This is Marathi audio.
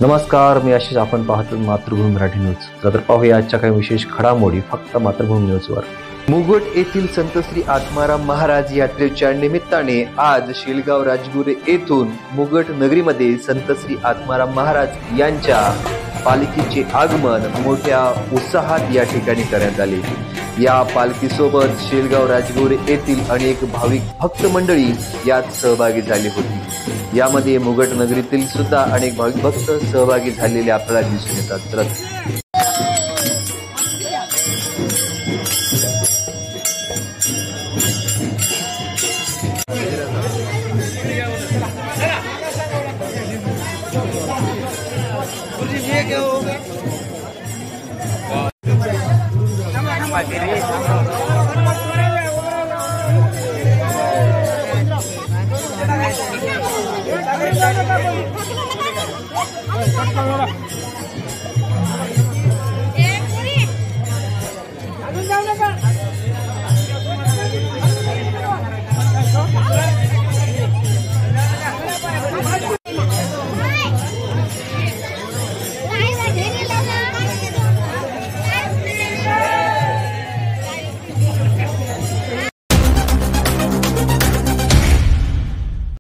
नमस्कार, मी आशिष. आपण पाहतो मातृभूमी मराठी न्यूज. तर पाहूया आजच्या काही विशेष घडामोडी फक्त मातृभूमी न्यूजवर. मुगट येथील संत श्री आत्माराम महाराज यात्रेच्या निमित्ताने आज शेलगाव राजगुरे येथून मुगट नगरीमध्ये संत श्री आत्माराम महाराज यांच्या पालखीचे आगमन मोठ्या उत्साहात या ठिकाणी करण्यात आले. या पालखीसोबत शेलगाव राजगुरे येथील अनेक भाविक भक्त मंडळी यात सहभागी झाली होती. यामध्ये मुगट नगरीतील सुद्धा अनेक भाविक भक्त सहभागी झालेले आपल्याला दिसून येतात.